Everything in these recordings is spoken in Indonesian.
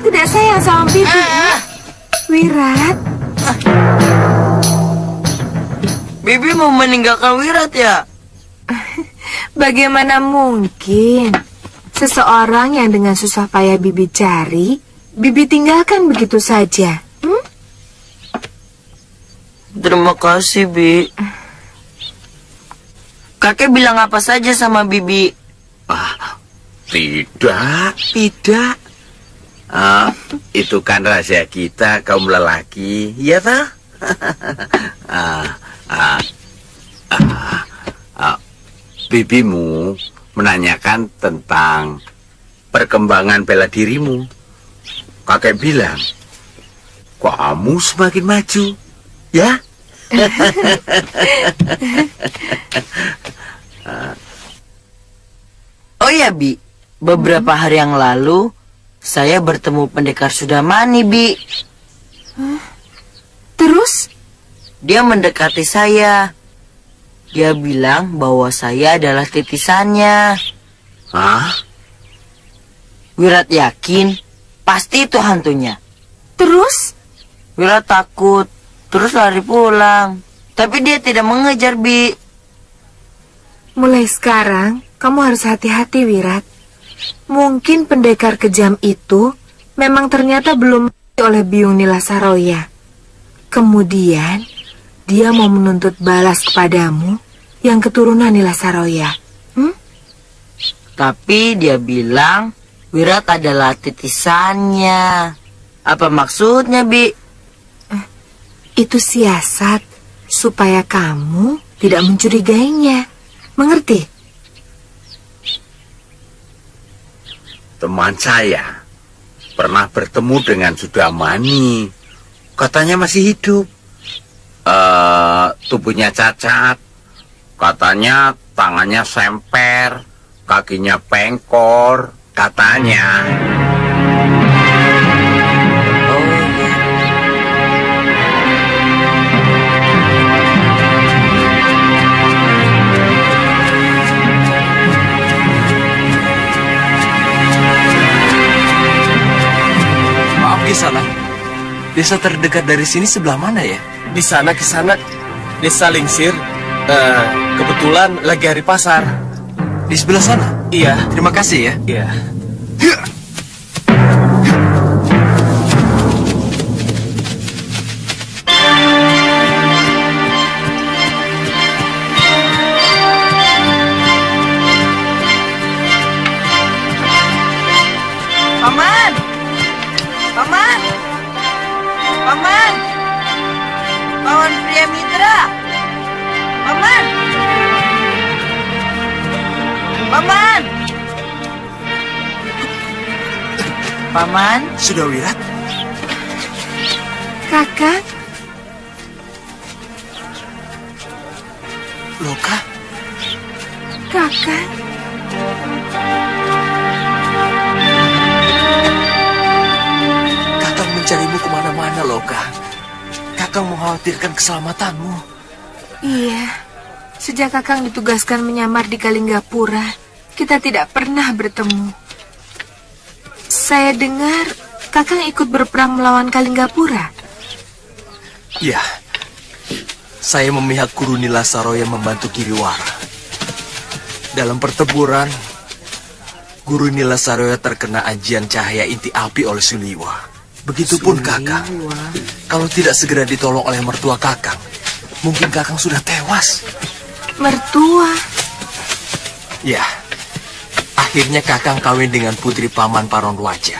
tidak sayang sama Bibi. Wirat. Bibi mau meninggalkan Wirat ya? Bagaimana mungkin seseorang yang dengan susah payah Bibi cari, Bibi tinggalkan begitu saja? Terima kasih, Bi. Kakek bilang apa saja sama Bibi? Tidak. Itu kan rahasia kita kaum lelaki, ya tak? Bibimu menanyakan tentang perkembangan bela dirimu. Kakek bilang, kamu semakin maju, ya? Oh ya, Bi. Beberapa hari yang lalu, saya bertemu pendekar Sudamani, Bi. Terus? Dia mendekati saya. Dia bilang bahwa saya adalah titisannya. Hah? Wirat yakin, pasti itu hantunya. Terus? Wirat takut, terus lari pulang. Tapi dia tidak mengejar, Bi. Mulai sekarang, kamu harus hati-hati, Wirat. Mungkin pendekar kejam itu memang ternyata belum mati oleh Biung Nila Saroya. Kemudian, dia mau menuntut balas kepadamu yang keturunan Nila Saroya. Tapi dia bilang Wirat adalah titisannya. Apa maksudnya, Bi? Itu siasat supaya kamu tidak mencurigainya. Mengerti? Teman saya pernah bertemu dengan Sudamani. Katanya masih hidup. Tubuhnya cacat. Katanya tangannya semper, kakinya pengkor. Katanya. Kisana, desa terdekat dari sini sebelah mana ya? Di sana Kisana, desa Lingsir. Kebetulan lagi hari pasar. Di sebelah sana? Iya. Terima kasih ya. Iya. Paman! Paman! Paman! Paman Pria Mitra! Paman! Paman! Paman? Sudah Wirat? Kakak, Loka? kakak. Kakang mencarimu kemana-mana, Loka. Kakang mengkhawatirkan keselamatanmu. Iya, sejak kakang ditugaskan menyamar di Kalinggapura, kita tidak pernah bertemu. Saya dengar kakang ikut berperang melawan Kalinggapura. Ya, saya memihak Guru Nila Saroya membantu Giriwara. Dalam pertempuran, Guru Nila Saroya terkena ajian cahaya inti api oleh Suliwa. Begitupun Kakang. Kalau tidak segera ditolong oleh mertua Kakang, mungkin Kakang sudah tewas. Mertua? Ya, akhirnya Kakang kawin dengan putri Paman Paronwaja,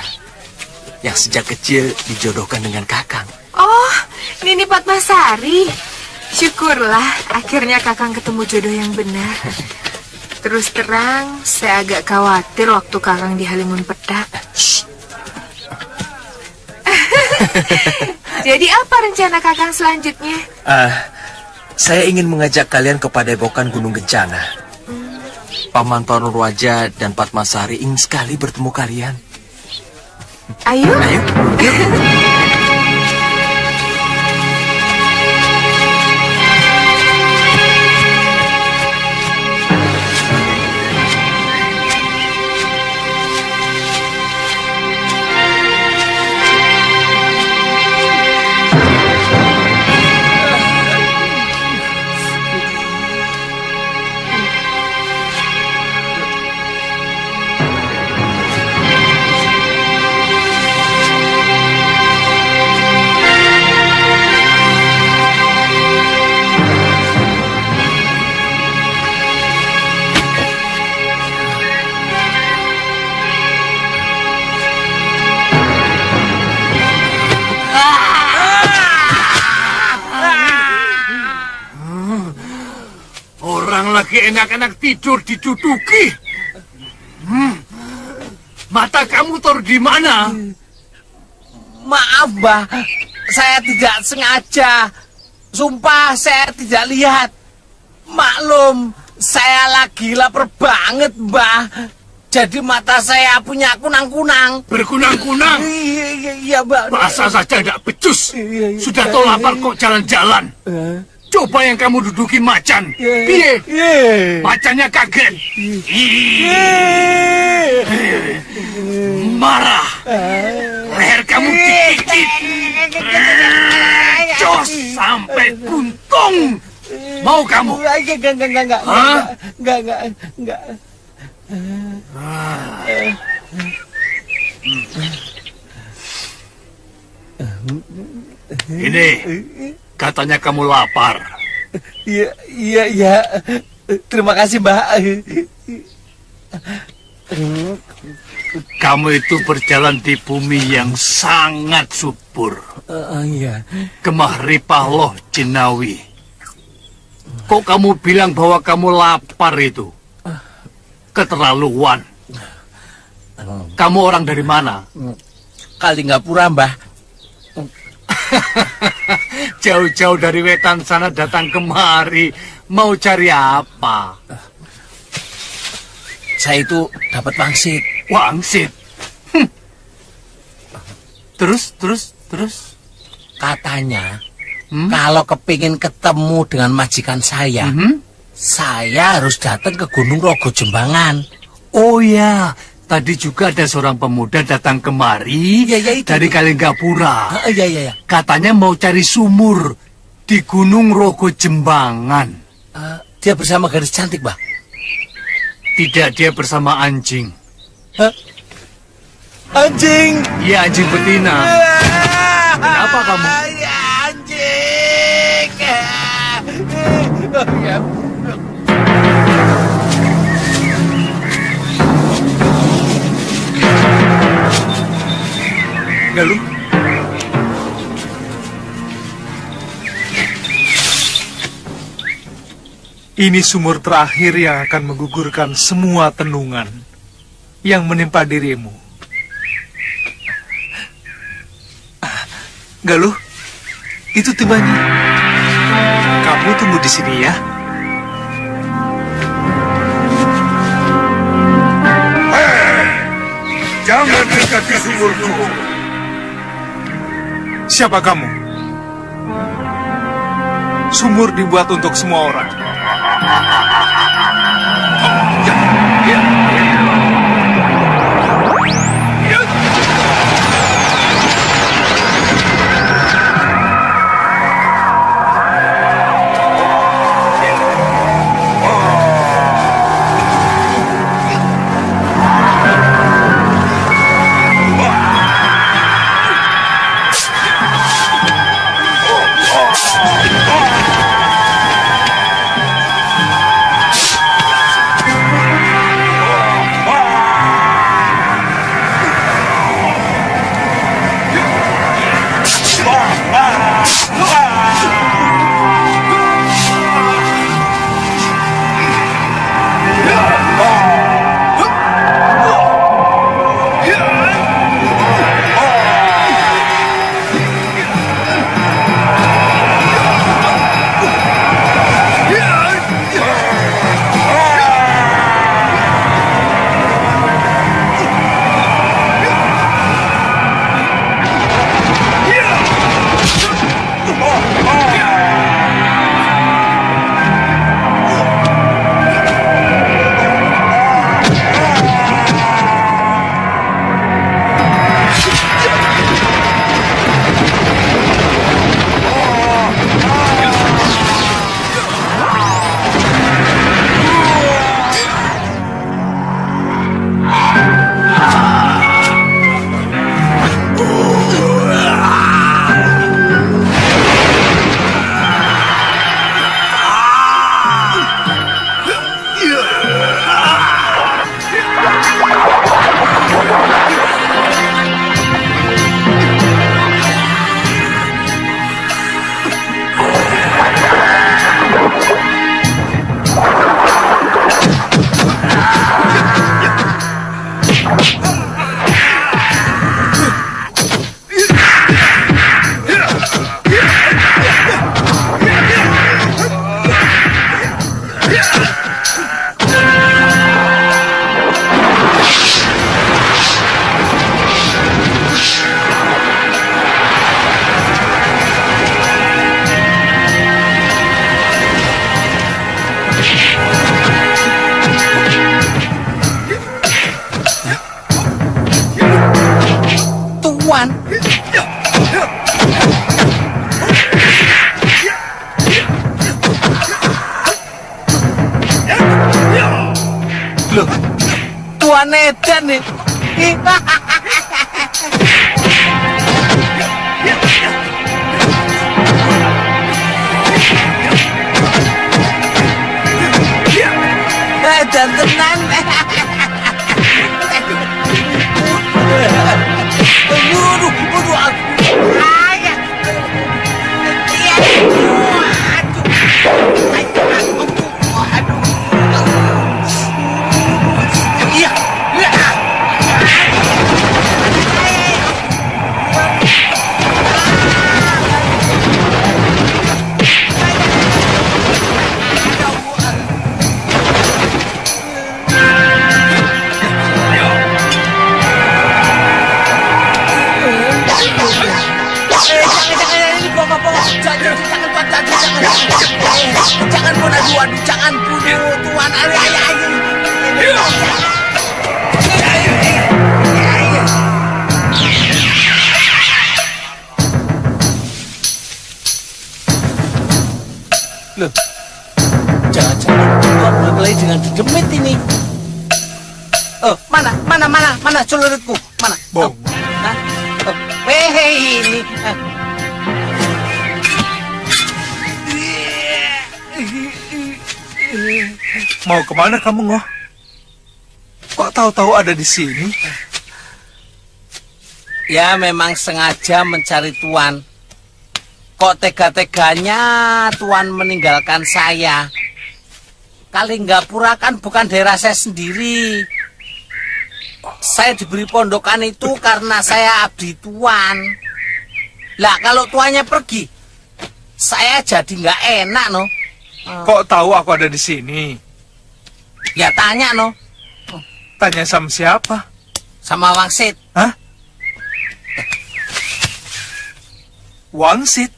yang sejak kecil dijodohkan dengan Kakang. Oh, Nini Padmasari. Syukurlah, akhirnya kakang ketemu jodoh yang benar. Terus terang, saya agak khawatir waktu kakang di Halimun Petak. Jadi apa rencana kakang selanjutnya? Saya ingin mengajak kalian ke Padepokan Gunung Kencana. Paman Paronwaja dan Padmasari ingin sekali bertemu kalian. Ayo. Ayo, yuk. lagi enak-enak tidur diduduki. Mata kamu taruh di mana? Maaf, Mbah. Saya tidak sengaja. Sumpah, saya tidak lihat. Maklum, saya lagi lapar banget, Mbah. Jadi mata saya punya kunang-kunang. Berkunang-kunang? Iya, Mbah. Masa saja tidak becus. Sudah tahu lapar kok jalan-jalan. Coba yang kamu dudukin macan. Piye? Macannya kaget. Marah. Leher kamu dikikit. Jos sampai buntung. Mau kamu? Enggak. Hah? Enggak. Ini, katanya kamu lapar. Iya. Terima kasih, Mbak. Kamu itu berjalan di bumi yang sangat subur. Iya. Gemah ripah loh jinawi. Kok kamu bilang bahwa kamu lapar itu? Keterlaluan. Kamu orang dari mana? Kalingapura, Mbah. Jauh-jauh dari wetan sana datang kemari. Mau cari apa? Saya itu dapat wangsit. Wangsit. Terus? Katanya, kalau kepingin ketemu dengan majikan saya, saya harus datang ke Gunung Rogo Jembangan. Oh ya, tadi juga ada seorang pemuda datang kemari Itu. dari Kalinggapura. Iya. Katanya mau cari sumur di Gunung Rogo Jembangan. Dia bersama gadis cantik, Mbah. Tidak, dia bersama anjing. Hah? Anjing. Iya, anjing betina. Kenapa kamu? Ya, anjing. Ya. Galuh. Ini sumur terakhir yang akan menggugurkan semua tenungan yang menimpa dirimu. Galuh, itu timbanya. Kamu tunggu di sini ya. Jangan dekati sumurku. Siapa kamu? Sumur dibuat untuk semua orang. kelakuan edan nih. Edan tenan. Waduh, jangan bunuh, jangan bunuh Tuan. Loh, jangan-jangan Tuan berkelahi dengan dedemit ini. Oh, mana celuritku? Mana? Bong. Ini. Mau kemana kamu, Ngoh? Kok tahu-tahu ada di sini? Ya, memang sengaja mencari Tuan. Kok tega-teganya Tuan meninggalkan saya? Kalinggapura kan bukan daerah saya sendiri. Saya diberi pondokan itu karena saya abdi Tuan. Lah, kalau Tuannya pergi, saya jadi nggak enak, no. Kok tahu aku ada di sini? Ya tanya, no. Tanya sama siapa? Sama Wangsit. Hah? Wangsit?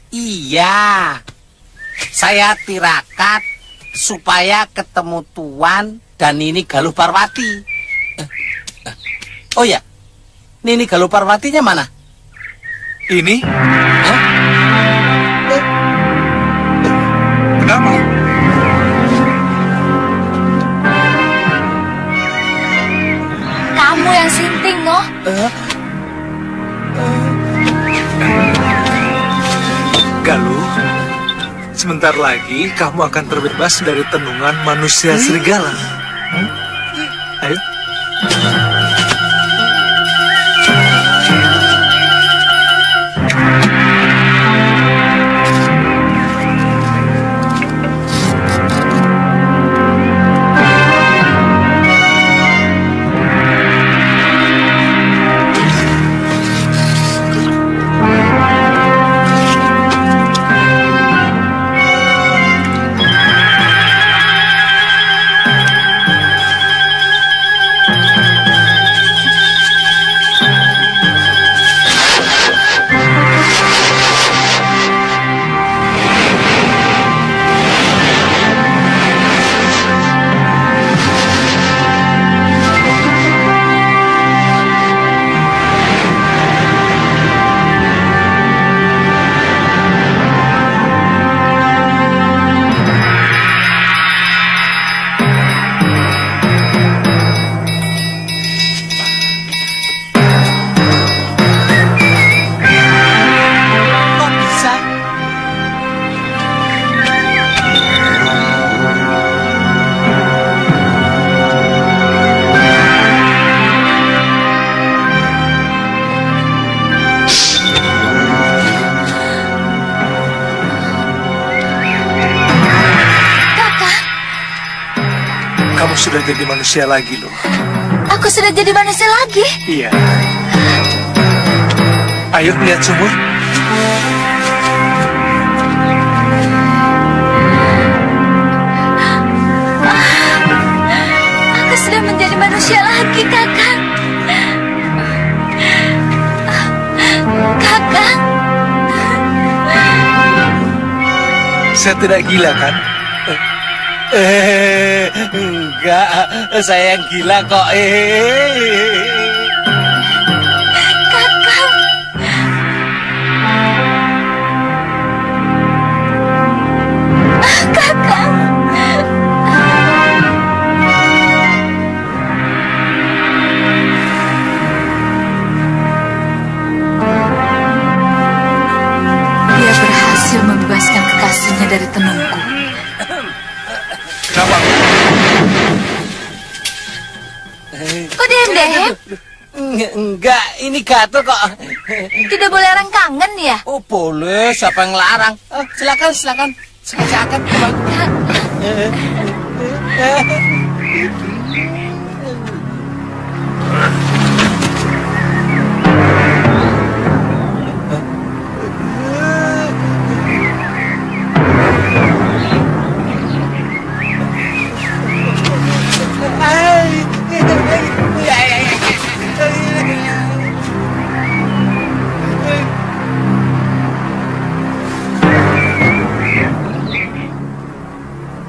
Iya. Saya tirakat supaya ketemu Tuan dan Nini Galuh Parwati. Oh ya, Nini Galuh Parwatinya mana? Ini? Hah? Kenapa? Kamu yang sinting, Ngoh. Galuh, sebentar lagi kamu akan terbebas dari tenungan manusia serigala. Ayo. Sudah jadi manusia lagi loh. Aku sudah jadi manusia lagi. Iya. Ayo lihat sumur. Aku sudah menjadi manusia lagi, Kakang. Kakang. Saya tidak gila kan? Enggak, saya yang gila kok. Kakang. Kakang. Kok diam-diam? Enggak, ini gatel kok. Tidak boleh orang kangen ya? Oh boleh, siapa yang larang? Silakan. Silakan.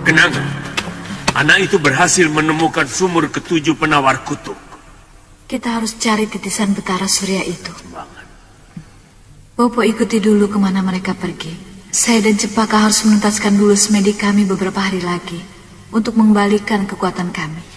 Kenangan, anak itu berhasil menemukan sumur ketujuh penawar kutub. Kita harus cari titisan Betara Surya itu. Bopo ikuti dulu kemana mereka pergi. Saya dan Cepaka harus menuntaskan dulu semedi kami beberapa hari lagi untuk mengembalikan kekuatan kami.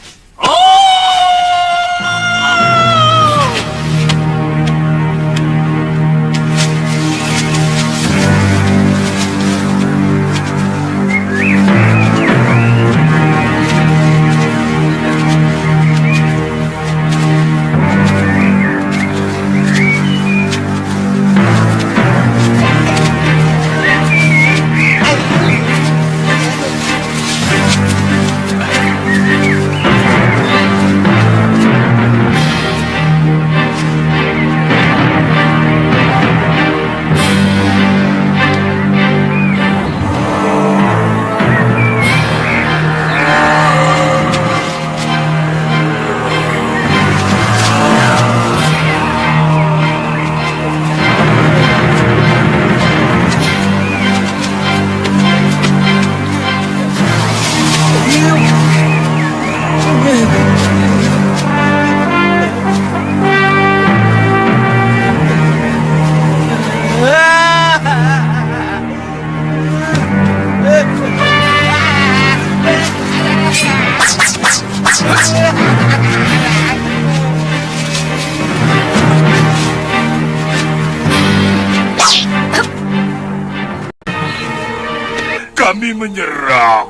Kami menyerah.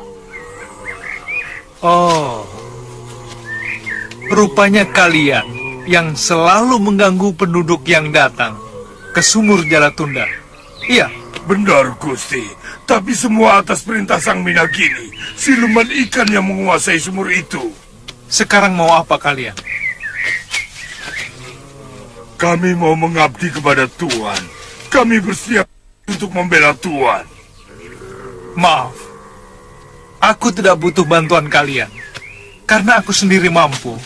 Oh, rupanya kalian yang selalu mengganggu penduduk yang datang ke sumur Jalatunda. Iya, Benar, Gusti. Tapi semua atas perintah Sang Minagini, siluman ikan yang menguasai sumur itu. sekarang mau apa kalian? Kami mau mengabdi kepada Tuan. Kami bersiap untuk membela Tuan. Maaf, aku tidak butuh bantuan kalian, karena aku sendiri mampu.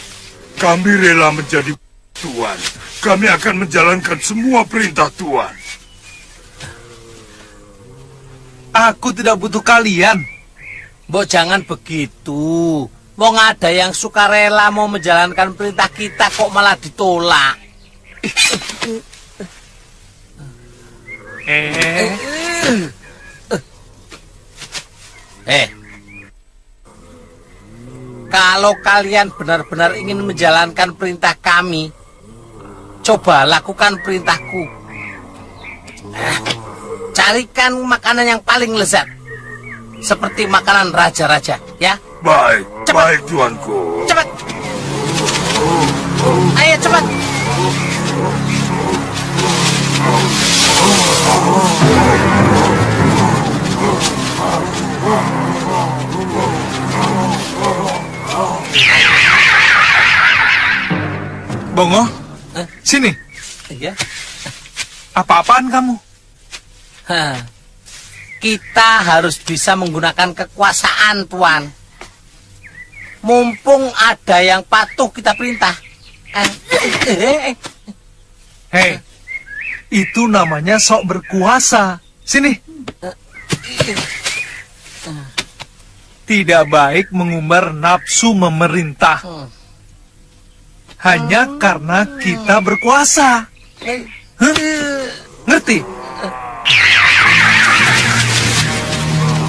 Kami rela menjadi Tuan. Kami akan menjalankan semua perintah Tuan. Aku tidak butuh kalian. Mbok jangan begitu. Mau ada yang sukarela mau menjalankan perintah kita kok malah ditolak. Kalau kalian benar-benar ingin menjalankan perintah kami, coba lakukan perintahku. Carikan makanan yang paling lezat, seperti makanan raja-raja, ya. Baik, Cepat. baik Tuanku. Cepat. Ayo cepat. Bongo, sini. Iya. Apa-apaan kamu? Kita harus bisa menggunakan kekuasaan, Tuan. Mumpung ada yang patuh kita perintah. Hei, itu namanya sok berkuasa. Sini. Tidak baik mengumbar nafsu memerintah. Hanya karena kita berkuasa. Hah? Ngerti?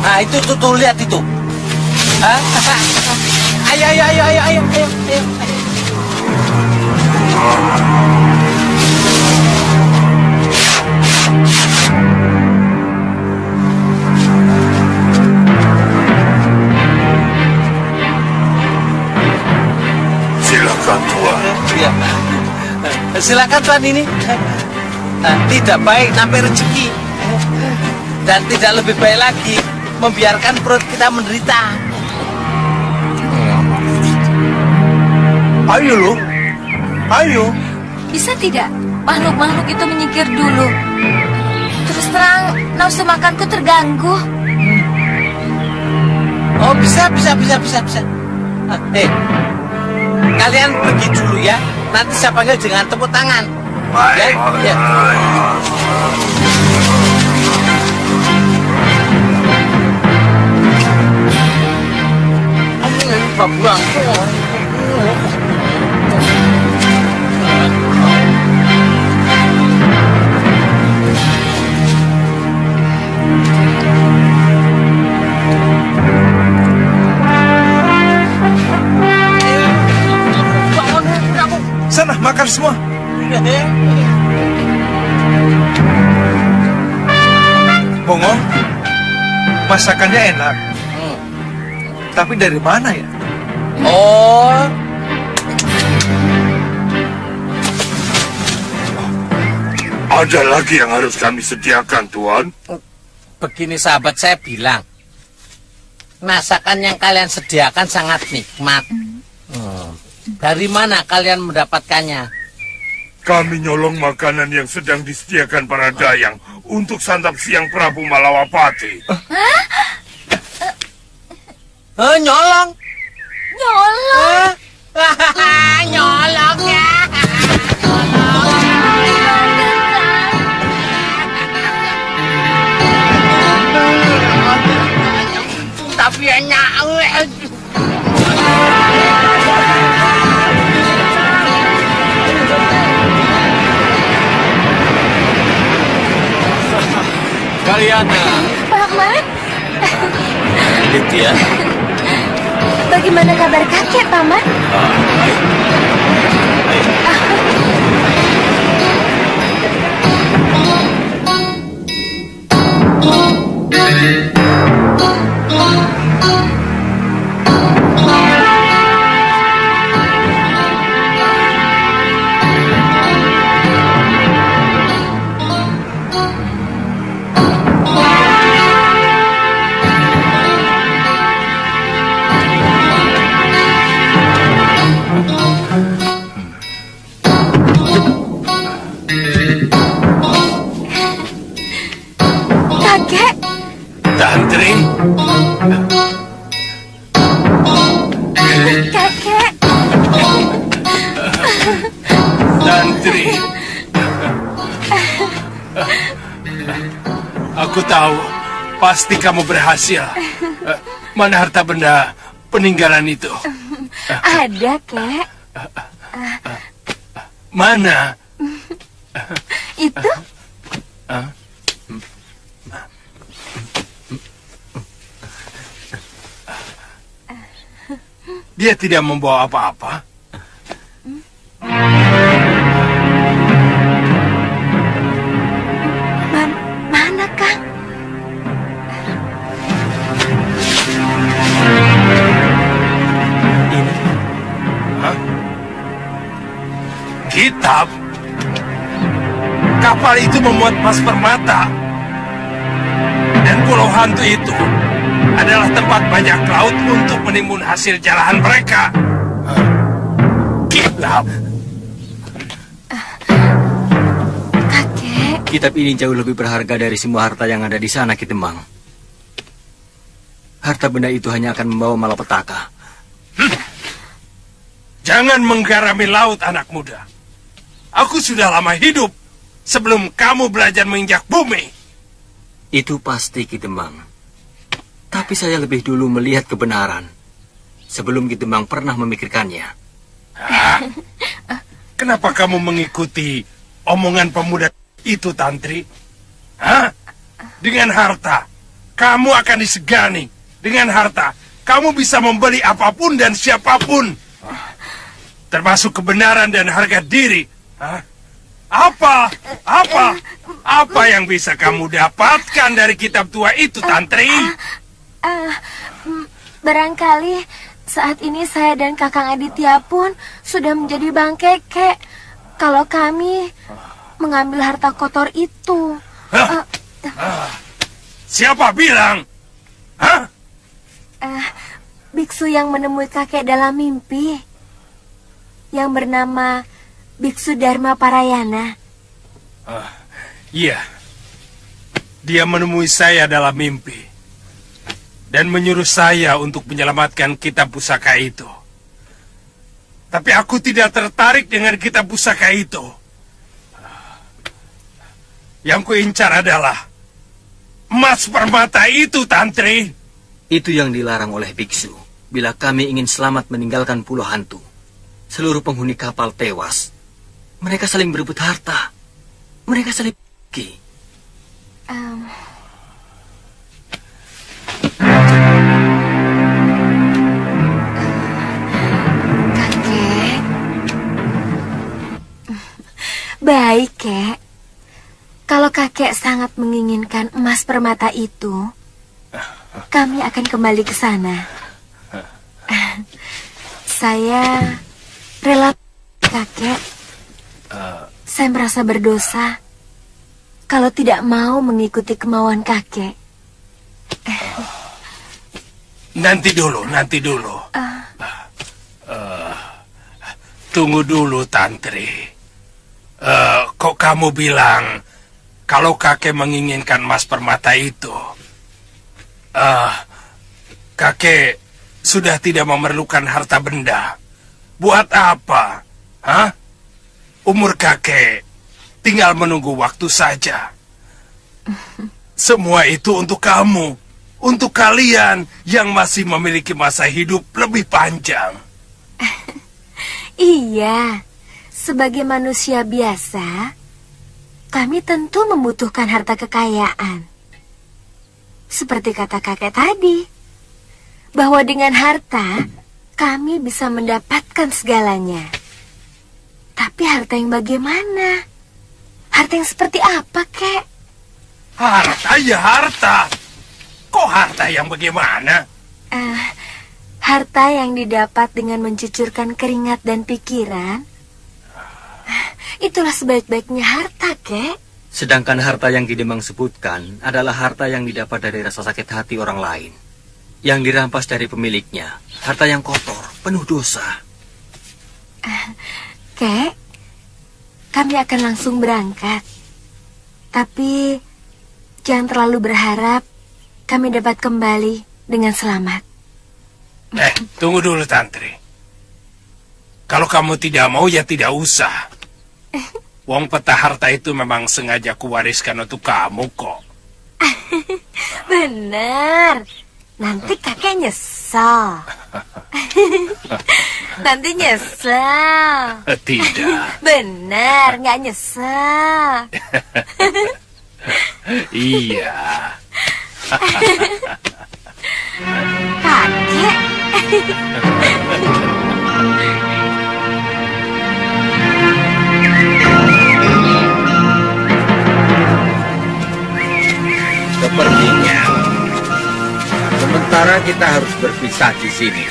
Nah, itu tuh lihat itu. Hah? Ayo. Silakan. sediakan, Tuan. Ya. Silakan Tuan ini. Tidak baik nampai rezeki. Dan tidak lebih baik lagi membiarkan perut kita menderita. Ayo loh. Ayo. Bisa tidak makhluk-makhluk itu menyingkir dulu? Terus terang, nafsu makanku terganggu. Oh, bisa. Kalian pergi dulu ya. Nanti saya panggil dengan tepuk tangan. Baik. Ya. Sana, makan semua. Bongo, masakannya enak. Tapi dari mana ya? Oh, Ada lagi yang harus kami sediakan, Tuan. begini sahabat, saya bilang masakan yang kalian sediakan sangat nikmat. Dari mana kalian mendapatkannya? Kami nyolong makanan yang sedang disediakan para dayang untuk santap siang Prabu Malawapati. Nyolong? Nyolong. Nyolong ya. Tapi enak. Kalian Paman, itu ya. bagaimana kabar kakek, Paman? Kakek, Tantri, kakek. Tantri. Aku tahu, pasti kamu berhasil. Mana harta benda peninggalan itu? Ada, kek. Mana? Itu Dia tidak membawa apa-apa. mana, Kang? Kitab? Kapal itu memuat emas permata. Dan pulau hantu itu adalah tempat banyak laut untuk menimbun hasil jalahan mereka. Kitab? Kakek, Kitab ini jauh lebih berharga dari semua harta yang ada di sana, Ki Tembang. Harta benda itu hanya akan membawa malapetaka. Jangan menggarami laut, anak muda. Aku sudah lama hidup sebelum kamu belajar menginjak bumi. Itu pasti, Ki Tembang. Tapi saya lebih dulu melihat kebenaran sebelum Ki Tembang pernah memikirkannya. Kenapa kamu mengikuti omongan pemuda itu, Tantri? Dengan harta, kamu akan disegani. Dengan harta, kamu bisa membeli apapun dan siapapun. Termasuk kebenaran dan harga diri. Apa yang bisa kamu dapatkan dari kitab tua itu, Tantri? barangkali Saat ini saya dan Kakang Aditya pun sudah menjadi bangke, Kek. Kalau kami mengambil harta kotor itu. Siapa bilang? Hah? Biksu yang menemui kakek dalam mimpi, yang bernama Biksu Dharma Parayana. Iya. Dia menemui saya dalam mimpi dan menyuruh saya untuk menyelamatkan kitab pusaka itu. Tapi aku tidak tertarik dengan kitab pusaka itu. Yang kuincar adalah emas permata itu, Tantri. Itu yang dilarang oleh biksu. Bila kami ingin selamat meninggalkan pulau hantu, seluruh penghuni kapal tewas. Mereka saling berebut harta. Mereka saling pergi. Kakek. Baik, Kek. Kalau kakek sangat menginginkan emas permata itu, kami akan kembali ke sana. Saya rela, kakek. Saya merasa berdosa kalau tidak mau mengikuti kemauan kakek. Nanti dulu. Tunggu dulu, Tantri. Kok kamu bilang kalau kakek menginginkan emas permata itu? Kakek sudah tidak memerlukan harta benda. Buat apa? Hah? Umur kakek tinggal menunggu waktu saja. Semua itu untuk kamu, untuk kalian yang masih memiliki masa hidup lebih panjang. Iya, sebagai manusia biasa, kami tentu membutuhkan harta kekayaan. Seperti kata kakek tadi, bahwa dengan harta kami bisa mendapatkan segalanya. Tapi harta yang bagaimana? Harta yang seperti apa, Kek? Harta ya harta. Kok harta yang bagaimana? Harta yang didapat dengan mencucurkan keringat dan pikiran. Itulah sebaik-baiknya harta, Kek. Sedangkan harta yang Kidemang sebutkan adalah harta yang didapat dari rasa sakit hati orang lain, yang dirampas dari pemiliknya. Harta yang kotor, penuh dosa. Kek, kami akan langsung berangkat. Tapi jangan terlalu berharap kami dapat kembali dengan selamat. Tunggu dulu, Tantri. Kalau kamu tidak mau, ya tidak usah. Wong peta harta itu memang sengaja kuwariskan untuk kamu kok. Benar. Nanti kakek nyesel. Nanti nyesel. Tidak. Benar, nggak nyesel. Iya. Kakek. Sepertinya sementara kita harus berpisah di sini.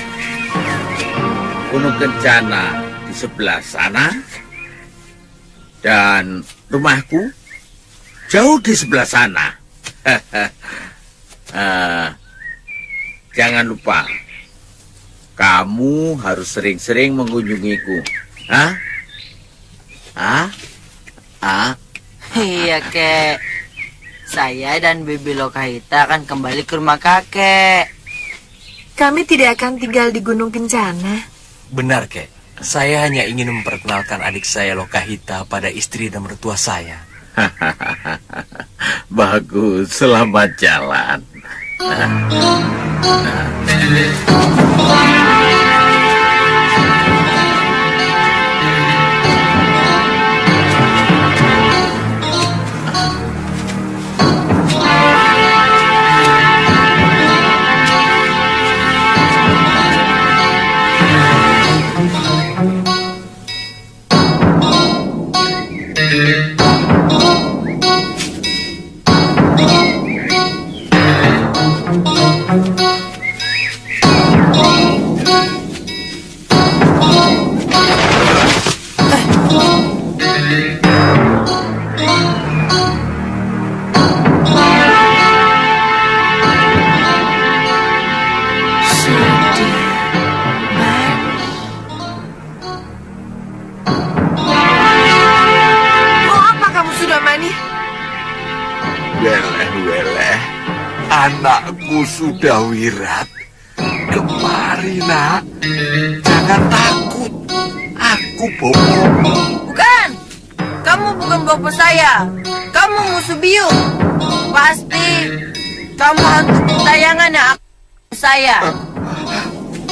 Gunung Kencana di sebelah sana dan rumahku jauh di sebelah sana. Jangan lupa, kamu harus sering-sering mengunjungiku. Iya, Kek. Saya dan Bibi Lokahita akan kembali ke rumah kakek. Kami tidak akan tinggal di Gunung Kencana. Benar, Kek. Saya hanya ingin memperkenalkan adik saya Lokahita pada istri dan mertua saya. Bagus, selamat jalan. Anakku sudah wirat. Kemari, nak. Jangan takut. Aku Bopo. Bukan! Kamu bukan Bopo saya. Kamu musuh biung. Pasti kamu hantu tayangan yang saya.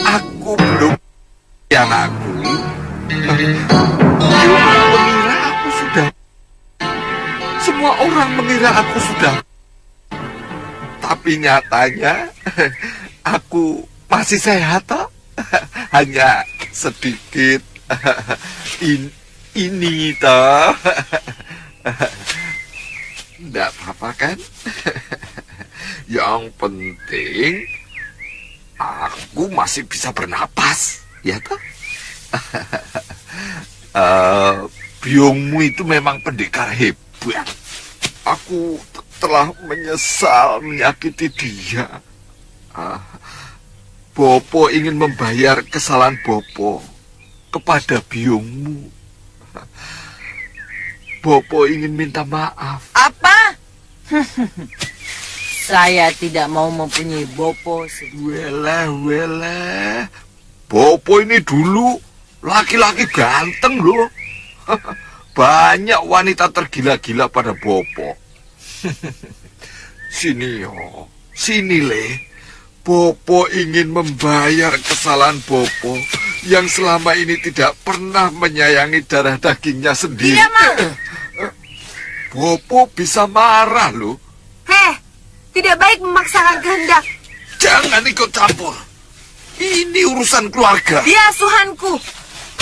Aku belum yang aku. Mengira aku sudah. Semua orang mengira aku sudah. Tapi nyatanya aku masih sehat toh. Hanya sedikit ini toh. Tidak apa-apa kan? Yang penting aku masih bisa bernapas, ya toh? Biungmu itu memang pendekar hebat. Aku telah menyesal menyakiti dia. Bopo ingin membayar kesalahan Bopo kepada biungmu. Bopo ingin minta maaf. Apa? Saya tidak mau mempunyai Bopo. Wele. Bopo ini dulu laki-laki ganteng loh. Banyak wanita tergila-gila pada Bopo. Sini yo, sini Le. Bopo ingin membayar kesalahan Bopo yang selama ini tidak pernah menyayangi darah dagingnya sendiri. Tidak mau. Bopo bisa marah loh. Tidak baik memaksakan kehendak. Jangan ikut campur. Ini urusan keluarga. Dia asuhanku.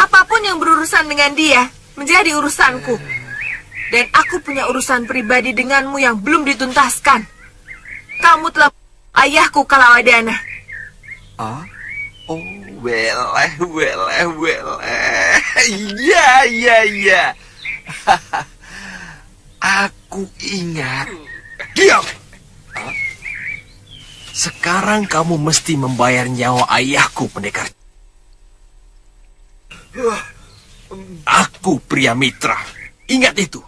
Apapun yang berurusan dengan dia menjadi urusanku. Dan aku punya urusan pribadi denganmu yang belum dituntaskan. Kamu telah ayahku Kalawadana. Oh, wele. Iya. Aku ingat. Diam! Sekarang kamu mesti membayar nyawa ayahku, pendekar. Aku pria mitra. Ingat itu.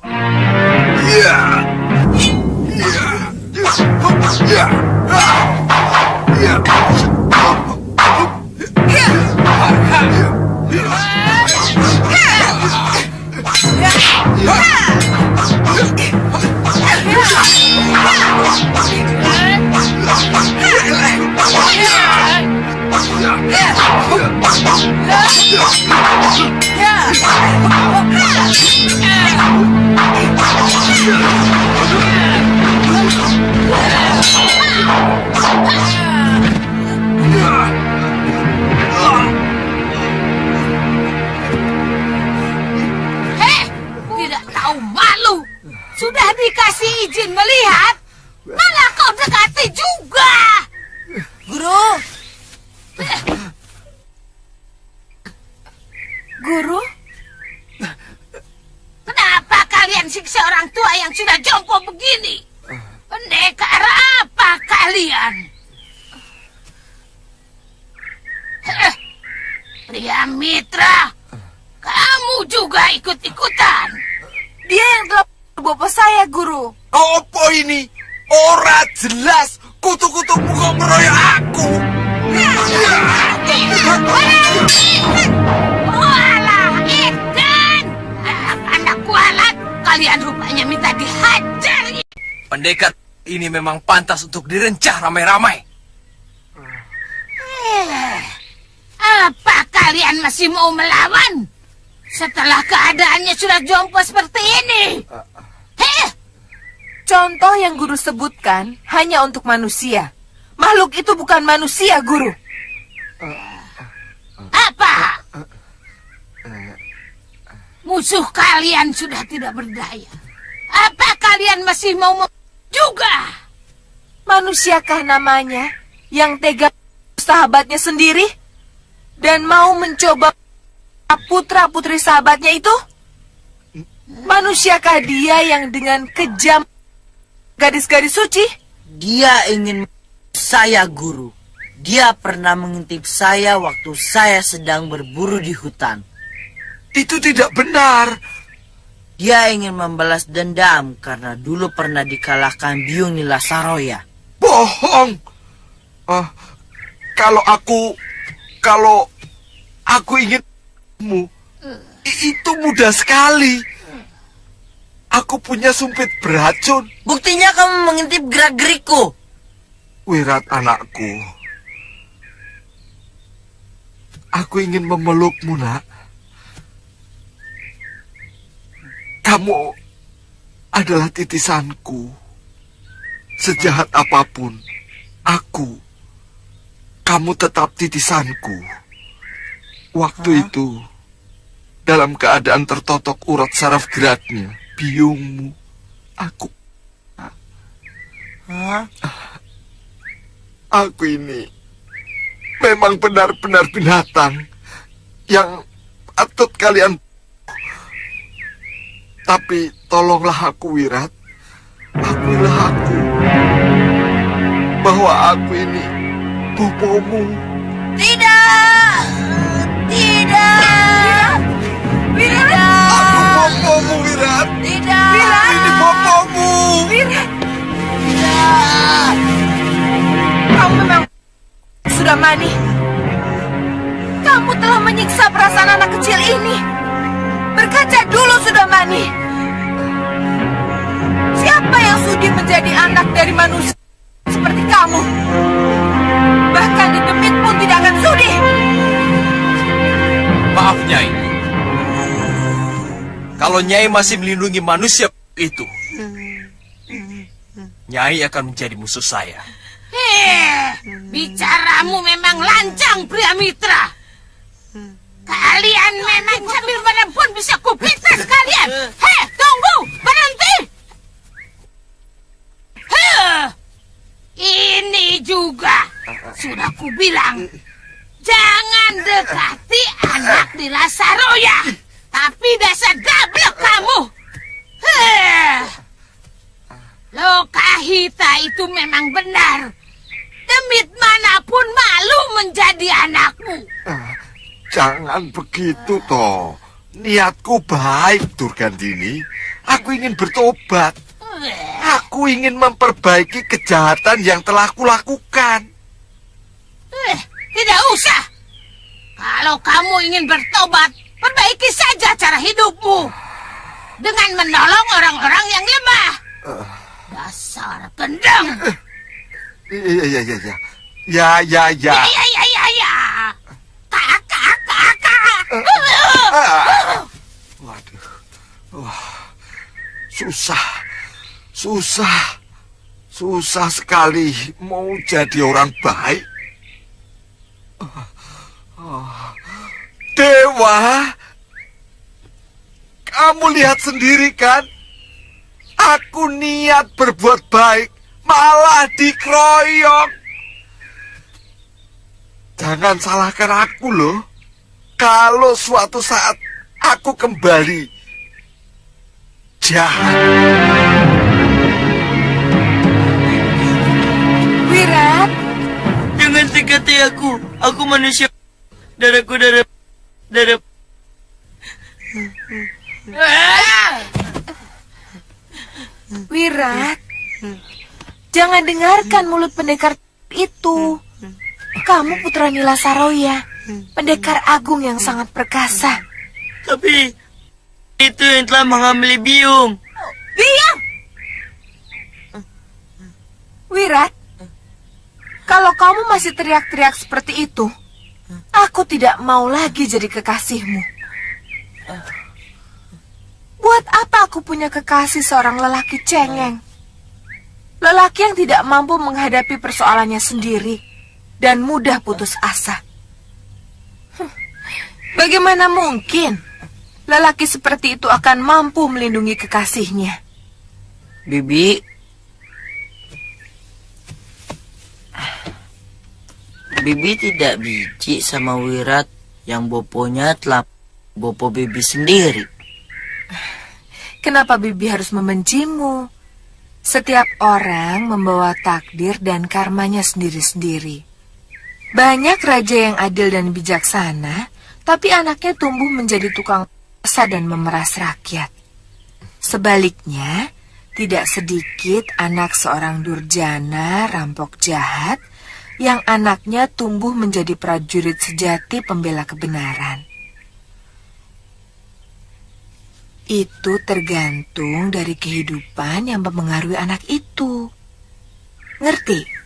Tidak tahu malu. Sudah dikasih izin melihat, malah kau dekati juga. Guru? Kenapa kalian siksa orang tua yang sudah jompo begini? Pendekar apa kalian? Pria mitra, kamu juga ikut-ikutan. Dia yang telah Bopo saya, Guru. Apa ini? Ora jelas. Kutu-kutu kok meroyok aku. Walah, Edan! Anak-anak kualat, kalian rupanya minta dihajar. Pendekar ini memang pantas untuk direncah ramai-ramai. Apa kalian masih mau melawan? Setelah keadaannya sudah jompo seperti ini. Contoh yang Guru sebutkan hanya untuk manusia. Makhluk itu bukan manusia, Guru. Apa? Musuh kalian sudah tidak berdaya. Apa kalian masih mau juga? Manusiakah namanya yang tega sahabatnya sendiri dan mau mencoba putra-putri sahabatnya itu? Manusiakah dia yang dengan kejam gadis-gadis suci? Dia ingin saya, Guru. Dia pernah mengintip saya waktu saya sedang berburu di hutan. Itu tidak benar. Dia ingin membalas dendam karena dulu pernah dikalahkan Biung Nilasaroya. Bohong. bohong. Kalau aku inginmu, itu mudah sekali. Aku punya sumpit beracun. Buktinya kamu mengintip gerak-gerikku. Wirat anakku, aku ingin memelukmu, nak. Kamu adalah titisanku. Sejahat apapun kamu tetap titisanku. Waktu itu, dalam keadaan tertotok urat saraf geraknya, biungmu, aku ini memang benar-benar binatang yang patut kalian. Tapi tolonglah aku, Wirat. Akuilah aku bahwa aku ini bopomu. Tidak! Tidak! Tidak! Aku bopomu, Wirat. Tidak! Ini bopomu. Wirat, Tidak! kamu memang sudah mani. Kamu telah menyiksa perasaan anak kecil ini. Berkaca dulu, sudah mani. Siapa yang sudi menjadi anak dari manusia seperti kamu? Bahkan di demit pun tidak akan sudi. Maaf, Nyai. Kalau Nyai masih melindungi manusia itu, Nyai akan menjadi musuh saya. Bicaramu memang lancang, pria mitra. Kalian memang sambil menempun bisa kupintas kalian. Hei, tunggu, berhenti. Ini juga sudah kubilang, jangan dekati anak di Lasaroya. Tapi dasar gablek kamu. Lokahita itu memang benar. Demit manapun malu menjadi anakmu. Jangan begitu, toh. Niatku baik, Durgandini. Aku ingin bertobat. Aku ingin memperbaiki kejahatan yang telah kulakukan. Tidak usah. Kalau kamu ingin bertobat, perbaiki saja cara hidupmu dengan menolong orang-orang yang lemah. Dasar gendeng. Ya. Ya. Kakak. Waduh. Wah. Susah sekali mau jadi orang baik. Dewa, kamu lihat sendiri kan? Aku niat berbuat baik, malah dikeroyok. Jangan salahkan aku loh. Kalau suatu saat aku kembali jahat. Wirat, Jangan dekati aku. Aku manusia. Darahku darah. Wirat, jangan dengarkan mulut pendekar itu. Kamu putra Nila Saroya, pendekar agung yang sangat perkasa. Tapi itu yang telah mengambil biung. Diam! Wirat, kalau kamu masih teriak-teriak seperti itu, aku tidak mau lagi jadi kekasihmu. Buat apa aku punya kekasih seorang lelaki cengeng? Lelaki yang tidak mampu menghadapi persoalannya sendiri dan mudah putus asa. Bagaimana mungkin lelaki seperti itu akan mampu melindungi kekasihnya? Bibi tidak biji sama Wirat yang boponya telah bopo Bibi sendiri. Kenapa Bibi harus membencimu? Setiap orang membawa takdir dan karmanya sendiri-sendiri. Banyak raja yang adil dan bijaksana, tapi anaknya tumbuh menjadi tukang paksa dan memeras rakyat. Sebaliknya, Tidak sedikit anak seorang durjana, rampok jahat, yang anaknya tumbuh menjadi prajurit sejati pembela kebenaran. Itu tergantung dari kehidupan yang mempengaruhi anak itu. Ngerti?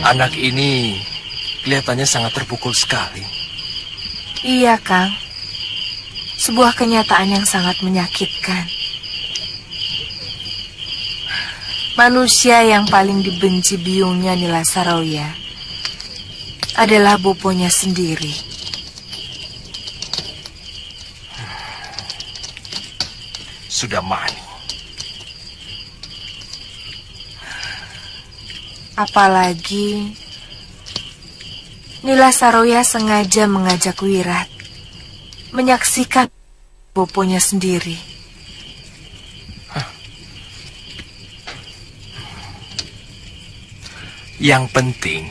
Anak ini kelihatannya sangat terpukul sekali. Iya, Kang. Sebuah kenyataan yang sangat menyakitkan. Manusia yang paling dibenci biungnya Nila Saroya adalah boponya sendiri. Sudah mani. Apalagi Nila Saroya sengaja mengajak Wirat menyaksikan boponya sendiri. Yang penting,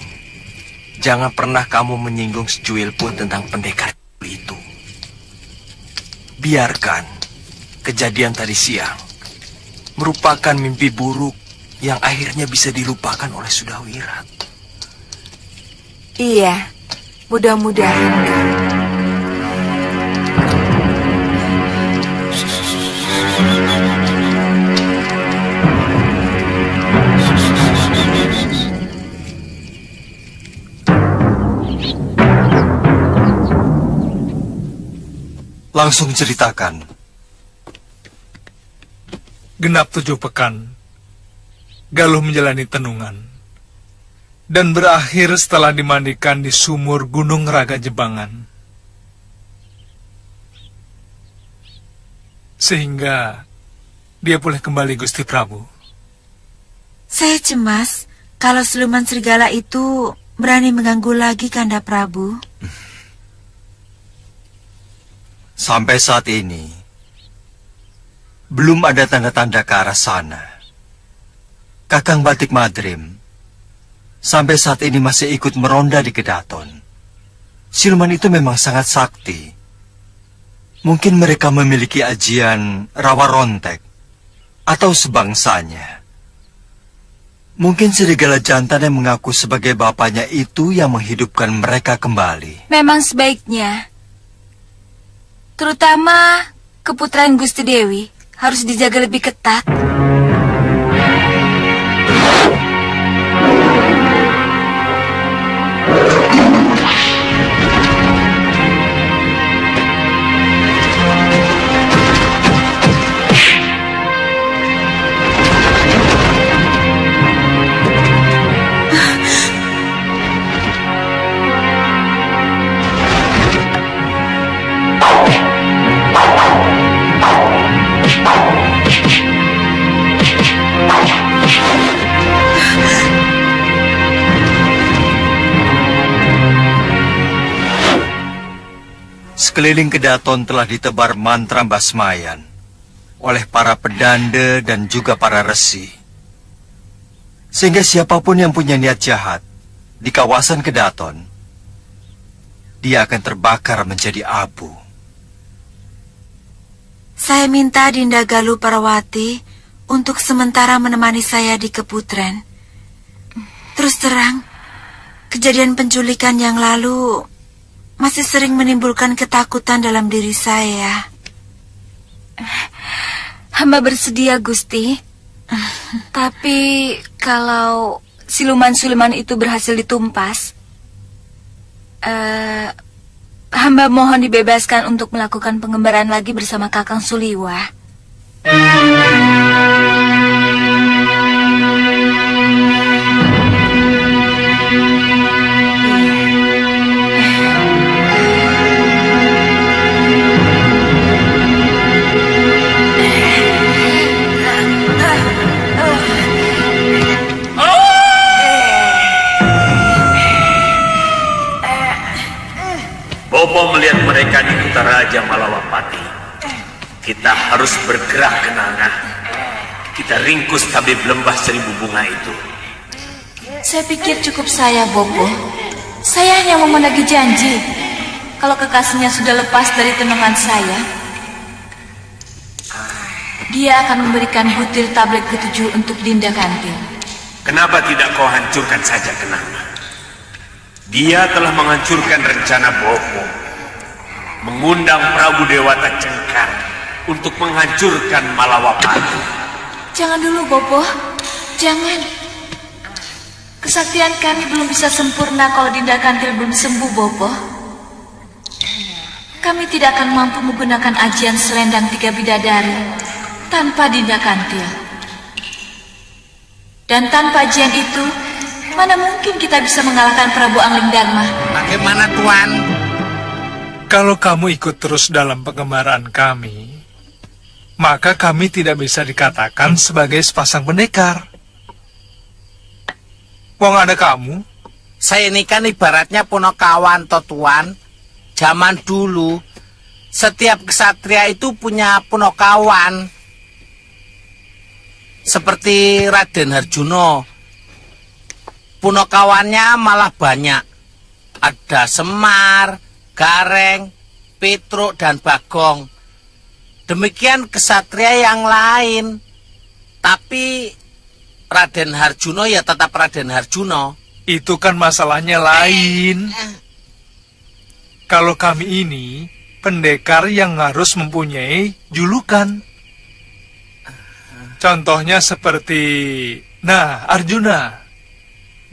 jangan pernah kamu menyinggung secuil pun tentang pendekar itu. Biarkan kejadian tadi siang merupakan mimpi buruk yang akhirnya bisa dilupakan oleh Sudawirat. Iya, mudah-mudahan, Kang. Langsung ceritakan. Genap 7 pekan, Galuh menjalani tenungan, dan berakhir setelah dimandikan di sumur Gunung Raga Jebangan. Sehingga dia boleh kembali, Gusti Prabu. Saya cemas kalau siluman serigala itu berani mengganggu lagi, Kanda Prabu. Sampai saat ini, belum ada tanda-tanda ke arah sana. Kakang Batik Madrim sampai saat ini masih ikut meronda di Kedaton. Siluman itu memang sangat sakti. Mungkin mereka memiliki ajian rawa rontek atau sebangsanya. Mungkin serigala jantan yang mengaku sebagai bapaknya itu yang menghidupkan mereka kembali. Memang sebaiknya, terutama keputraan Gusti Dewi, harus dijaga lebih ketat. Sekeliling Kedaton telah ditebar mantra basmayan oleh para pedanda dan juga para resi. Sehingga siapapun yang punya niat jahat di kawasan Kedaton, dia akan terbakar menjadi abu. Saya minta Dinda Galuh Parawati untuk sementara menemani saya di Keputren. Terus terang, kejadian penculikan yang lalu masih sering menimbulkan ketakutan dalam diri saya. Hamba bersedia, Gusti. Tapi kalau siluman-siluman itu berhasil ditumpas, hamba mohon dibebaskan untuk melakukan pengembaraan lagi bersama Kakang Suliwa. Bopo melihat mereka di Kutaraja Malawapati. Kita harus bergerak ke Nanga. Kita ringkus tabib lembah 1000 bunga itu. Saya pikir cukup saya, Bopo. Saya hanya mau menagih janji. Kalau kekasihnya sudah lepas dari tenungan saya, dia akan memberikan butir tablet ke-7 untuk Dinda Kantil. Kenapa tidak kau hancurkan saja Kenanga? Dia telah menghancurkan rencana Bopo, mengundang Prabu Dewata Cengkar untuk menghancurkan Malawapati. Jangan dulu, Bopo. Jangan. Kesaktian kami belum bisa sempurna kalau Dinda Kantil belum sembuh, Bopo. Kami tidak akan mampu menggunakan ajian selendang 3 bidadari tanpa Dinda Kantil. Dan tanpa ajian itu, mana mungkin kita bisa mengalahkan Prabu Angling Dharma? Bagaimana, Tuan? Kalau kamu ikut terus dalam pengembaraan kami, maka kami tidak bisa dikatakan sebagai sepasang pendekar. Wong ada kamu. Saya ini kan ibaratnya punokawan, toh Tuan. Zaman dulu, setiap kesatria itu punya punokawan. Seperti Raden Harjuno. Punokawannya malah banyak. Ada Semar, Gareng, Petruk, dan Bagong. Demikian kesatria yang lain. Tapi Raden Harjuno ya tetap Raden Harjuno. Itu kan masalahnya lain. Kalau kami ini pendekar yang harus mempunyai julukan. Contohnya seperti, Arjuna.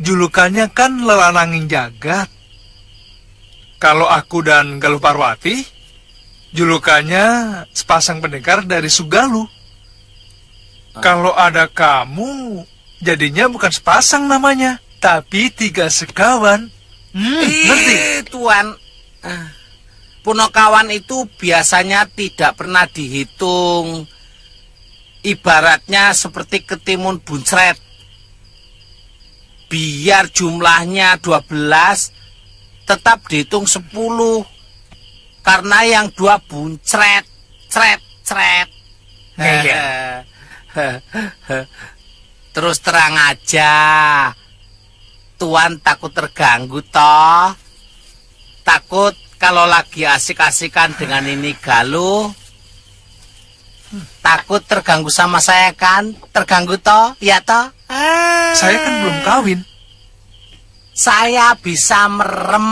Julukannya kan Lelananging Jagat. Kalau aku dan Galuh Parwati, julukannya sepasang pendekar dari Sugaluh. Kalau ada kamu, jadinya bukan sepasang namanya, tapi 3 sekawan. Ngerti? Tuan, punokawan itu biasanya tidak pernah dihitung. Ibaratnya seperti ketimun buncret. Biar jumlahnya 12, tetap dihitung 10. Karena yang 2 buncret, cret. Terus terang aja, Tuan takut terganggu toh? Takut kalau lagi asik-asikan dengan ini Galuh? Takut terganggu sama saya kan? Terganggu toh? Ya toh? Saya kan belum kawin. Saya bisa merem.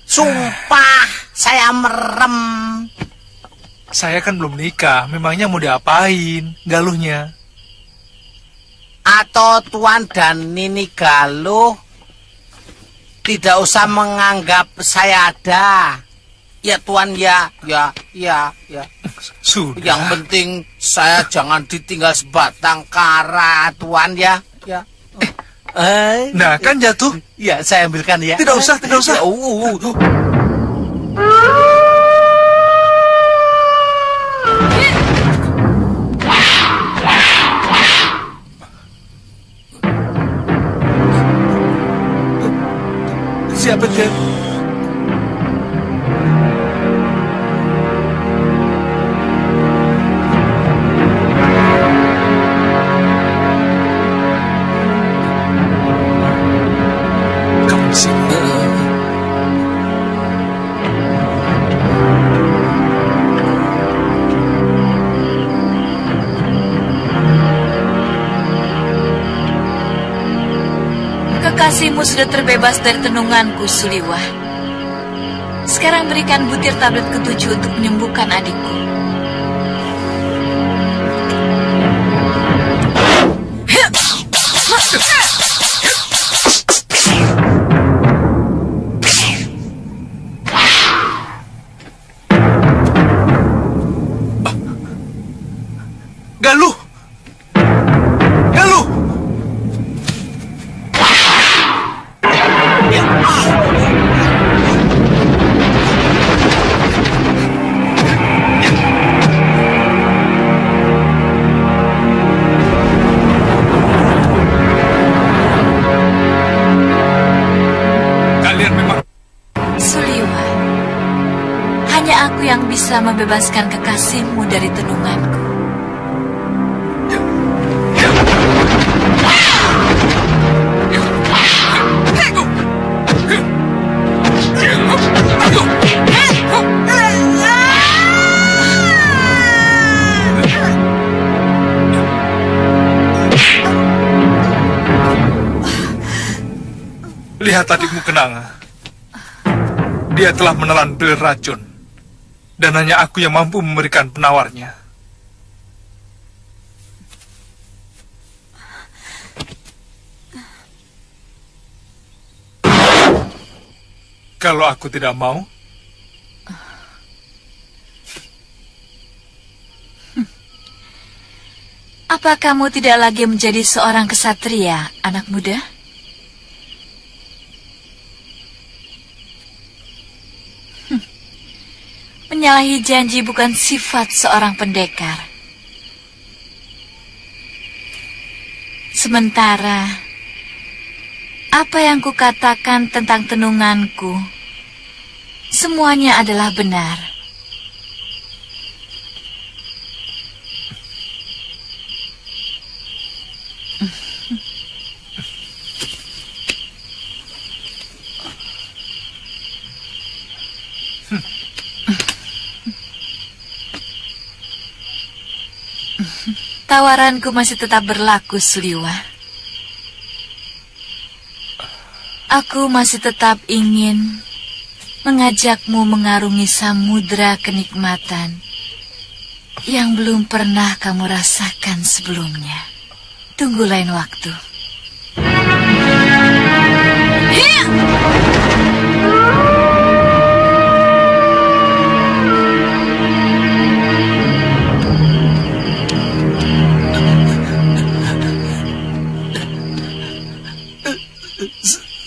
Sumpah, saya merem. Saya kan belum nikah, memangnya mau diapain Galuhnya? Atau Tuan dan Nini Galuh tidak usah menganggap saya ada. Ya Tuan, ya. Sudah. Yang penting saya jangan ditinggal sebatang kara, Tuan ya. Nah, kan jatuh. Ya, saya ambilkan ya. Tidak usah. Siapa dia? Kamu di sini. Kekasihmu sudah terbebas dari tenunganku, Suliwah. Sekarang berikan butir tablet ke-7 untuk menyembuhkan adikku. Galuh! Hanya aku yang bisa membebaskan kekasihmu dari tenunganku. Lihat adikmu Kenanga. Dia telah menelan pil racun. Dan hanya aku yang mampu memberikan penawarnya. Kalau aku tidak mau, apa kamu tidak lagi menjadi seorang kesatria, anak muda? Menyalahi janji bukan sifat seorang pendekar. Sementara, apa yang kukatakan tentang tenunganku, semuanya adalah benar. Tawaranku masih tetap berlaku, Suliwa. Aku masih tetap ingin mengajakmu mengarungi samudera kenikmatan yang belum pernah kamu rasakan sebelumnya. Tunggu lain waktu.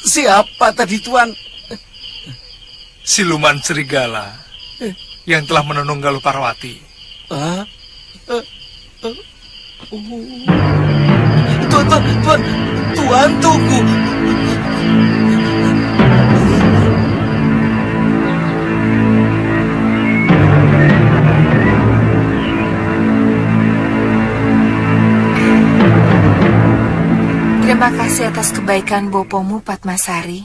Siapa tadi, Tuan? Siluman serigala yang telah menenung Galuh Parwati. Tuan, tunggu. Terima kasih atas kebaikan bopomu, Padmasari.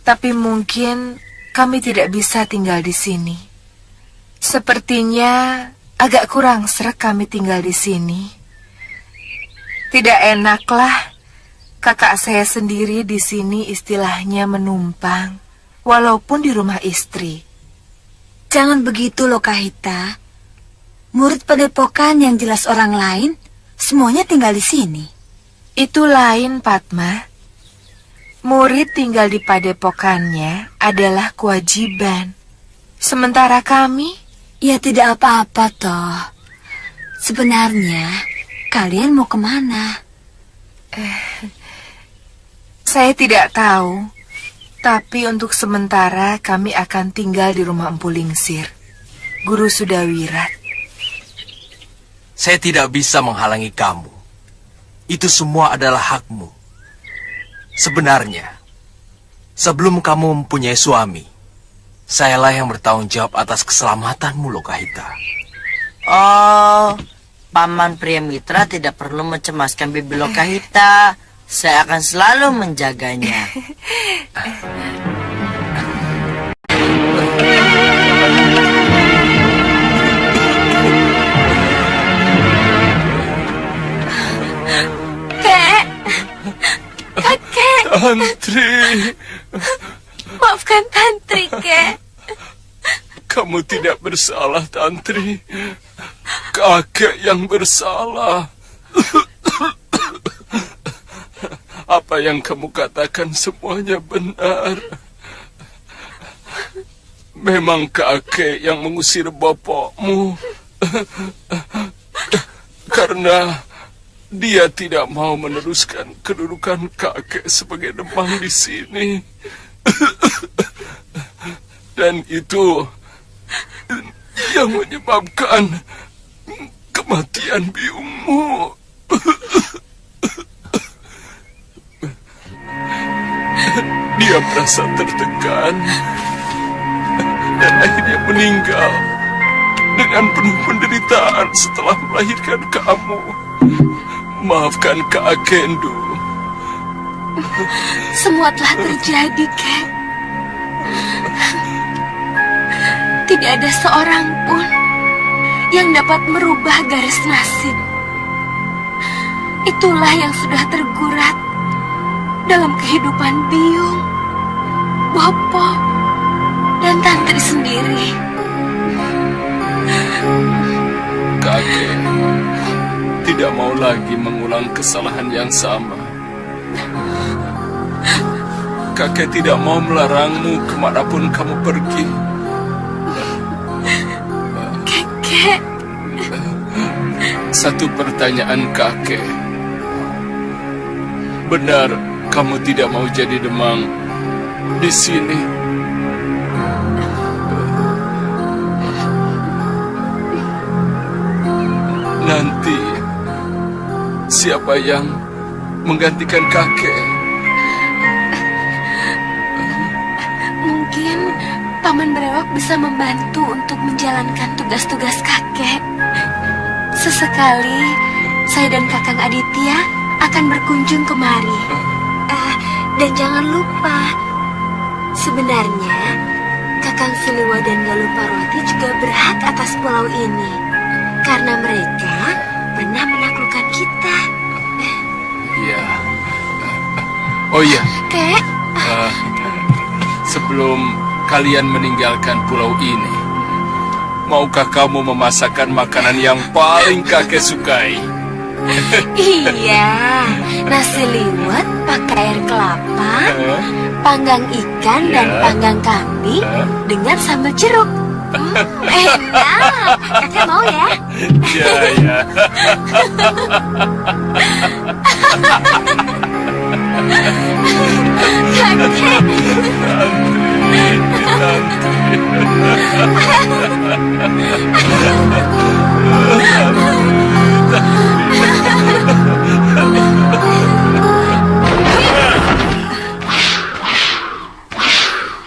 Tapi mungkin kami tidak bisa tinggal di sini. Sepertinya agak kurang sreg kami tinggal di sini. Tidak enaklah kakak saya sendiri di sini istilahnya menumpang, walaupun di rumah istri. Jangan begitu loh, Kahita. Murid padepokan yang jelas orang lain, semuanya tinggal di sini. Itu lain, Padma. Murid tinggal di padepokannya adalah kewajiban. Sementara kami... Ya tidak apa-apa toh. Sebenarnya, kalian mau kemana? Saya tidak tahu. Tapi untuk sementara kami akan tinggal di rumah Empu Lingsir. Guru Sudawirat. Saya tidak bisa menghalangi kamu. Itu semua adalah hakmu. Sebenarnya, sebelum kamu mempunyai suami, sayalah yang bertanggung jawab atas keselamatanmu, Lokahita. Oh, Paman Priyamitra tidak perlu mencemaskan Bibi Lokahita. Saya akan selalu menjaganya. Kakek. Tantri. Maafkan Tantri, Kek. Kamu tidak bersalah, Tantri. Kakek yang bersalah. Apa yang kamu katakan semuanya benar. Memang kakek yang mengusir bapakmu. Karena dia tidak mau meneruskan kedudukan kakek sebagai demang di sini. Dan itu yang menyebabkan kematian biungmu. Dia merasa tertekan dan akhirnya meninggal dengan penuh penderitaan setelah melahirkan kamu. Maafkan Kak Kendo. Semua telah terjadi, Kek. Tidak ada seorang pun yang dapat merubah garis nasib. Itulah yang sudah tergurat dalam kehidupan Biung, Bopo, dan Tantri sendiri. Kakek tidak mau lagi mengulang kesalahan yang sama. Kakek tidak mau melarangmu kemanapun kamu pergi. Kakek. Satu pertanyaan kakek. Benar kamu tidak mau jadi demang di sini? Nanti siapa yang menggantikan kakek? Mungkin Paman Brewok bisa membantu untuk menjalankan tugas-tugas kakek. Sesekali saya dan Kakang Aditya akan berkunjung kemari. Dan jangan lupa, sebenarnya Kakang Siliwa dan Galuh Parwati juga berhak atas pulau ini, karena mereka pernah menaklukkan kita. Iya. Oh iya. Kek. Sebelum kalian meninggalkan pulau ini, maukah kamu memasakkan makanan yang paling kakek sukai? Iya, nasi liwet pakai air kelapa, panggang ikan dan panggang kambing dengan sambal jeruk. Enak, kakek mau ya? Ya, ya.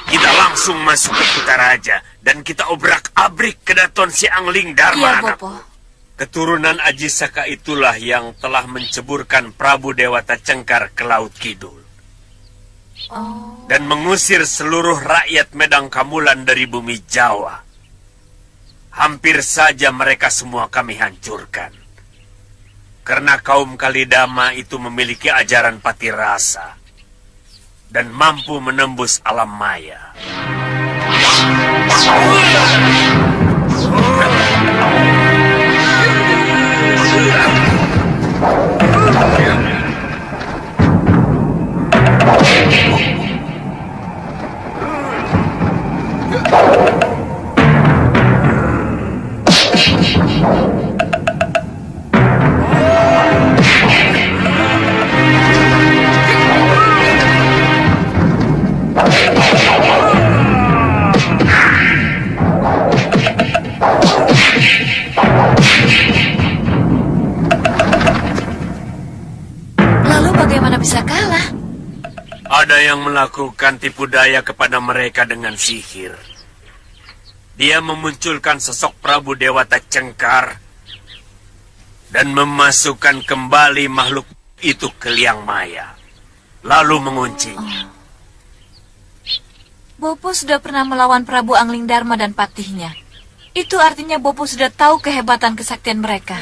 Kita langsung masuk ke Kutaraja dan kita obrak-abrik kedaton si Angling Dharma. Iya, Bopo. Keturunan Aji Saka itulah yang telah menceburkan Prabu Dewata Cengkar ke Laut Kidul. Dan mengusir seluruh rakyat Medang Kamulan dari bumi Jawa. Hampir saja mereka semua kami hancurkan. Karena kaum Kalidama itu memiliki ajaran patirasa dan mampu menembus alam maya. Lalu bagaimana bisa kalah? Ada yang melakukan tipu daya kepada mereka dengan sihir. Dia memunculkan sosok Prabu Dewata Cengkar dan memasukkan kembali makhluk itu ke liang maya, lalu menguncinya. Bopo sudah pernah melawan Prabu Angling Dharma dan patihnya. Itu artinya Bopo sudah tahu kehebatan kesaktian mereka.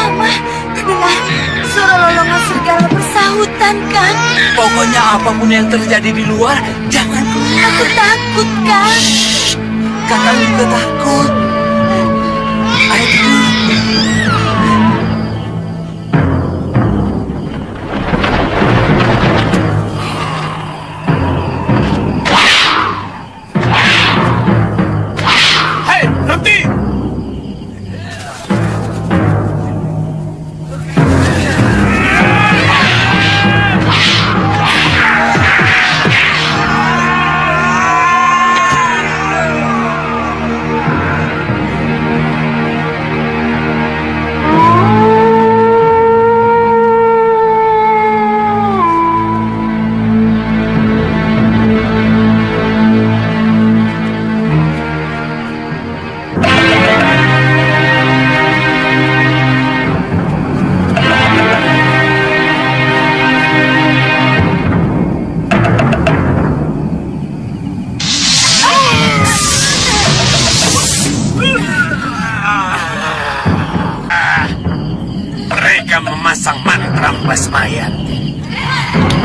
Rama, dengar suara lolongan serigala bersahutan, Kang. Pokoknya apapun yang terjadi di luar, jangan keluar. Aku takut, Kang. Kakang juga takut. Ayo tidur. Hei, berhenti! Mereka memasang mantra Basmayan.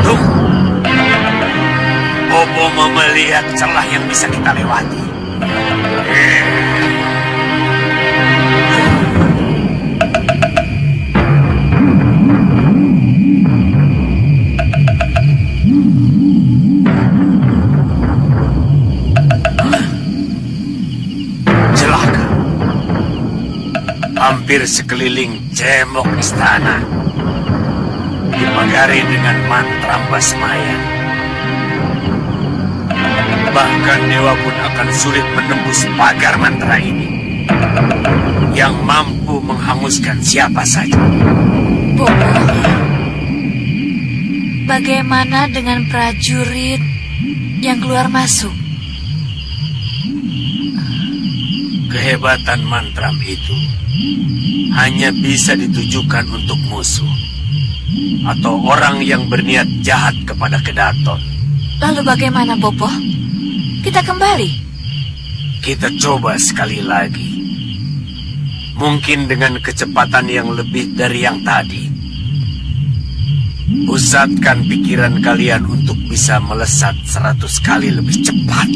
Tuh, Bobo mau melihat celah yang bisa kita lewati. Celaka. Hampir sekeliling cemok istana dipagari dengan mantra Basmayan. Bahkan dewa pun akan sulit menembus pagar mantra ini yang mampu menghanguskan siapa saja. Bobo, bagaimana dengan prajurit yang keluar masuk? Kehebatan mantra itu hanya bisa ditujukan untuk musuh atau orang yang berniat jahat kepada Kedaton. Lalu bagaimana, Bobo? Kita kembali. Kita coba sekali lagi. Mungkin dengan kecepatan yang lebih dari yang tadi. Pusatkan pikiran kalian untuk bisa melesat 100 kali lebih cepat.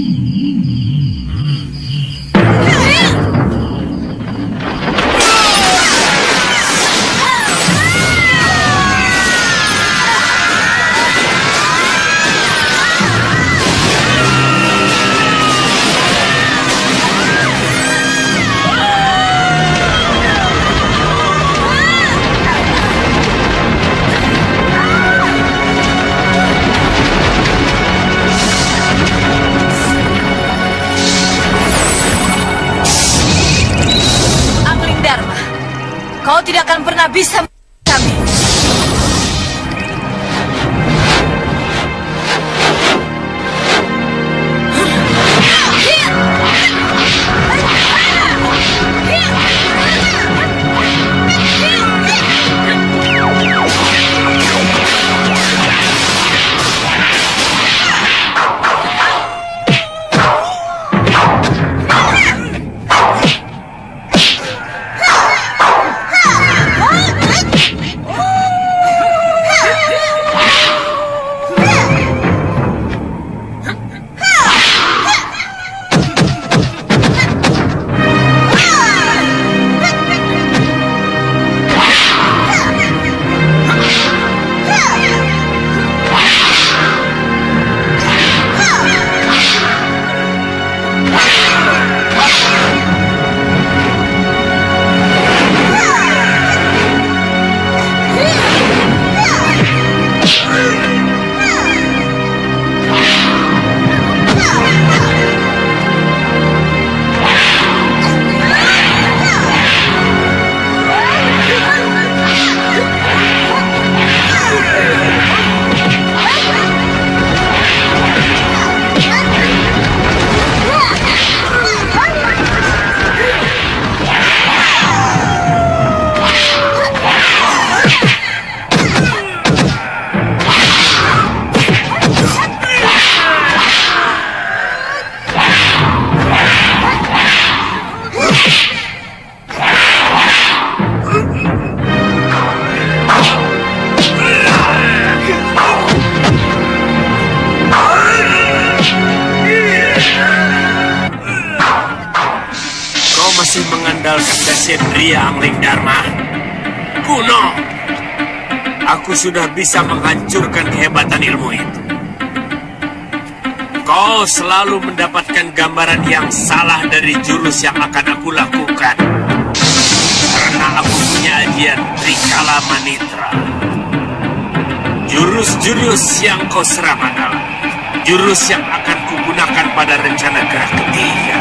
Kau tidak akan pernah bisa kami. Ksatria Angling Dharma. Kuno. Aku sudah bisa menghancurkan kehebatan ilmu itu. Kau selalu mendapatkan gambaran yang salah dari jurus yang akan aku lakukan. Karena aku punya ajian Trikala Manitra. Jurus-jurus yang kau serang adalah jurus yang akan kugunakan pada rencana gerak ketiga.